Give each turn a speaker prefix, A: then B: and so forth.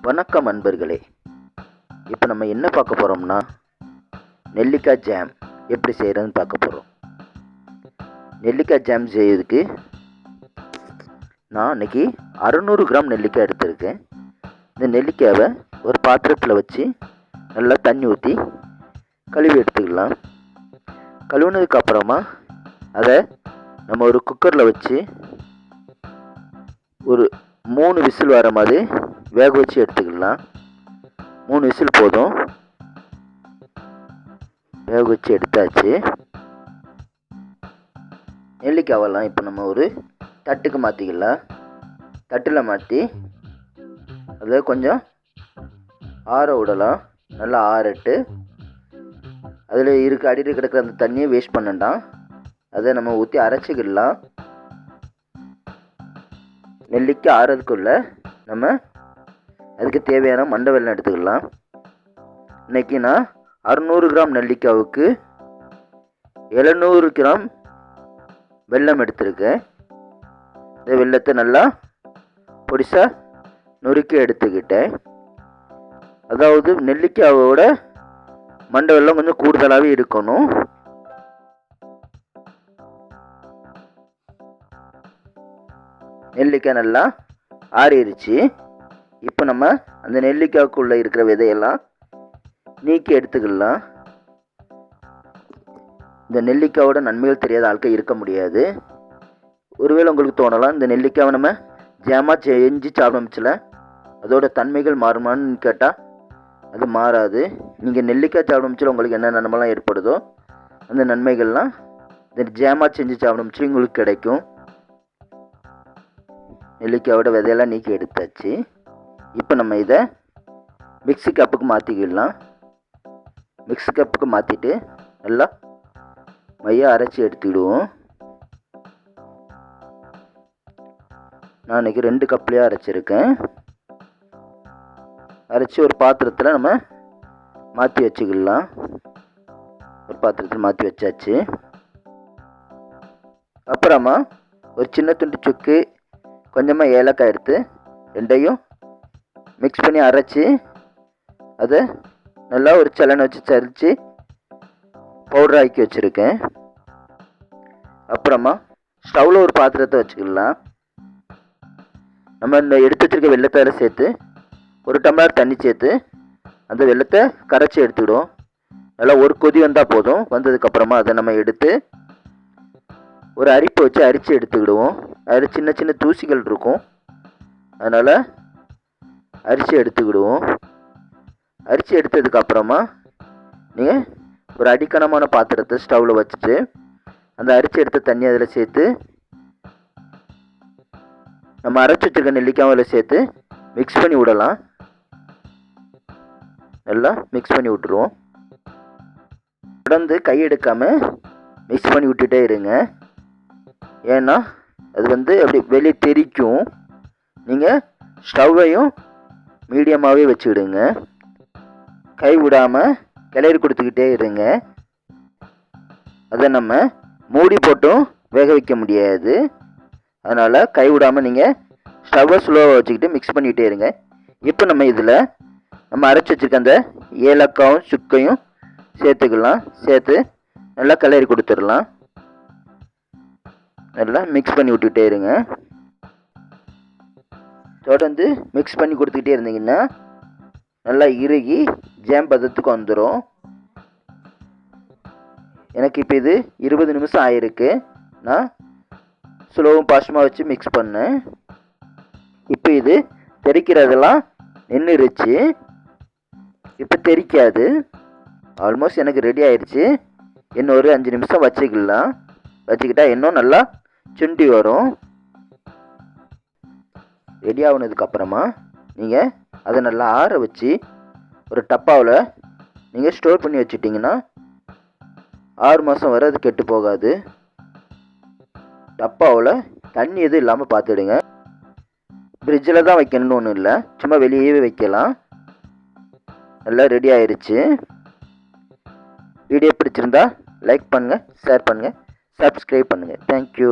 A: வணக்கம் அன்பர்களே. இப்போ நம்ம என்ன பார்க்க போகிறோம்னா, நெல்லிக்காய் ஜாம் எப்படி செய்கிறதுன்னு பார்க்க போகிறோம். நெல்லிக்காய் ஜாம் செய்யறதுக்கு நான் இன்றைக்கி 600 கிராம் நெல்லிக்காய் எடுத்திருக்கேன். இந்த நெல்லிக்காயை ஒரு பாத்திரத்தில் வச்சு நல்லா தண்ணி ஊற்றி கழுவி எடுத்துக்கலாம். கழுவுனதுக்கப்புறமா அதை நம்ம ஒரு குக்கரில் வச்சு ஒரு 3 விசில் வர மாதிரி வேக வச்சு எடுத்துக்கலாம். 3 விசில் போதும். வேக வச்சு எடுத்தாச்சு. நெல்லிக்காவெல்லாம் இப்போ நம்ம ஒரு தட்டுக்கு மாற்றிக்கலாம். தட்டில் மாற்றி அதை கொஞ்சம் ஆற விடலாம். நல்லா ஆறட்டு அதில் அடியில் கிடக்கிற அந்த தண்ணியை வேஸ்ட் பண்ணண்டாம். அதை நம்ம ஊற்றி அரைச்சிக்கலாம். நெல்லிக்காய் ஆறதுக்குள்ள நம்ம அதுக்கு தேவையான மண்டை வெல்லம் எடுத்துக்கலாம். இன்றைக்கி நான் 600 கிராம் நெல்லிக்காவுக்கு 700 கிராம் வெல்லம் எடுத்திருக்கேன். இந்த வெல்லத்தை நல்லா பொடிசாக நொறுக்கி எடுத்துக்கிட்டேன். அதாவது நெல்லிக்காவோட மண்டை வெல்லம் கொஞ்சம் கூடுதலாகவே இருக்கணும். நெல்லிக்காய் நல்லா ஆறிடுச்சு. இப்போ நம்ம அந்த நெல்லிக்காய்க்குள்ளே இருக்கிற விதையெல்லாம் நீக்கி எடுத்துக்கலாம். இந்த நெல்லிக்காயோட நன்மைகள் தெரியாத ஆட்கள் இருக்க முடியாது. ஒருவேளை உங்களுக்கு தோணலாம், இந்த நெல்லிக்காவை நம்ம ஜாமாக செஞ்சு சாப்பிடமிச்சில அதோட தன்மைகள் மாறுமான்னு கேட்டால் அது மாறாது. நீங்கள் நெல்லிக்காய் சாப்பிடமிச்சில உங்களுக்கு என்ன நன்மைலாம் ஏற்படுதோ அந்த நன்மைகள்லாம் இந்த ஜாமாக செஞ்சு சாப்பிடமிச்சில உங்களுக்கு கிடைக்கும். நெல்லிக்காயோட விதையெல்லாம் நீக்கி எடுத்தாச்சு. இப்போ நம்ம இதை மிக்ஸி கப்புக்கு மாற்றிக்கிடலாம். மிக்ஸி கப்புக்கு மாற்றிட்டு நல்லா மையாக அரைச்சி எடுத்துக்கிடுவோம். நான் இன்றைக்கி 2 கப்லேயே அரைச்சிருக்கேன். அரைச்சி ஒரு பாத்திரத்தில் நம்ம மாற்றி வச்சுக்கிடலாம். ஒரு பாத்திரத்தில் மாற்றி வச்சாச்சு. அப்புறமா ஒரு சின்ன துண்டு சுக்கு, கொஞ்சமாக ஏலக்காய் எடுத்து ரெண்டையும் மிக்ஸ் பண்ணி அரைச்சி அதை நல்லா ஒரு சலனை வச்சு சரித்து பவுடர் ஆக்கி வச்சுருக்கேன். அப்புறமா ஸ்டவ்வில் ஒரு பாத்திரத்தை வச்சுக்கலாம். நம்ம இந்த எடுத்து வச்சுருக்க வெள்ளத்தை சேர்த்து ஒரு டம்ளர் தண்ணி சேர்த்து அந்த வெள்ளத்தை கரைச்சி எடுத்துக்கிடுவோம். நல்லா ஒரு கொதி வந்தால் போதும். வந்ததுக்கப்புறமா அதை நம்ம எடுத்து ஒரு அரிப்பை வச்சு அரித்து எடுத்துக்கிடுவோம். அதில் சின்ன சின்ன தூசிகள் இருக்கும், அதனால் அரிசி எடுத்துக்கிடுவோம். அரிசி எடுத்ததுக்கப்புறமா நீங்கள் ஒரு அடிக்கனமான பாத்திரத்தை ஸ்டவ்வில் வச்சுட்டு அந்த அரிசி எடுத்த தண்ணி அதில் சேர்த்து நம்ம அரைச்சி வச்சுருக்க நெல்லிக்காய் அதில் சேர்த்து மிக்ஸ் பண்ணி விடலாம். நல்லா மிக்ஸ் பண்ணி விட்டுருவோம். தொடர்ந்து கை எடுக்காமல் மிக்ஸ் பண்ணி விட்டுட்டே இருங்க. ஏன்னா அது அப்படி வெளியே தெரிக்கும். நீங்கள் ஸ்டவ்வையும் மீடியமாகவே வச்சுக்கிடுங்க. கை விடாமல் கிளறி கொடுத்துக்கிட்டே இருங்க. அதை நம்ம மூடி போட்டும் வேக வைக்க முடியாது. அதனால் கை விடாமல் நீங்கள் ஸ்டவ்வை ஸ்லோவாக வச்சுக்கிட்டு மிக்ஸ் பண்ணிக்கிட்டே இருங்க. இப்போ நம்ம இதில் நம்ம அரைச்சி வச்சுருக்க அந்த ஏலக்காயும் சுக்கையும் சேர்த்துக்கலாம். சேர்த்து நல்லா கிளறி கொடுத்துடலாம். நல்லா மிக்ஸ் பண்ணி விட்டுக்கிட்டே இருங்க. தொடர்ந்து மிக்ஸ் பண்ணி கொடுத்துக்கிட்டே இருந்தீங்கன்னா நல்லா இறுகி ஜாம் பதத்துக்கு வந்துடும். எனக்கு இப்போ இது 20 நிமிஷம் ஆயிருக்கு. நான் ஸ்லோவும் பாஸ்டமாக வச்சு மிக்ஸ் பண்ணேன். இப்போ இது தெறிக்கிறதெல்லாம் நின்றுருச்சு. இப்போ தெறிக்காது. ஆல்மோஸ்ட் எனக்கு ரெடி ஆயிடுச்சு. இன்னும் ஒரு 5 நிமிஷம் வச்சுக்கலாம். வச்சுக்கிட்டா இன்னும் நல்லா சுண்டி வரும். ரெடி ஆகுனதுக்கப்புறமா நீங்கள் அதை நல்லா ஆற வச்சு ஒரு டப்பாவில் நீங்கள் ஸ்டோர் பண்ணி வச்சுட்டிங்கன்னா 6 மாதம் வரை அது கெட்டு போகாது. டப்பாவில் தண்ணி எதுவும் இல்லாமல் பார்த்துடுங்க. ஃப்ரிட்ஜில் தான் வைக்கணும்னு ஒன்றும் இல்லை, சும்மா வெளியே வைக்கலாம். நல்லா ரெடி ஆயிடுச்சு. வீடியோ பிடிச்சிருந்தா லைக் பண்ணுங்கள், ஷேர் பண்ணுங்கள், சப்ஸ்கிரைப் பண்ணுங்கள். தேங்க்யூ.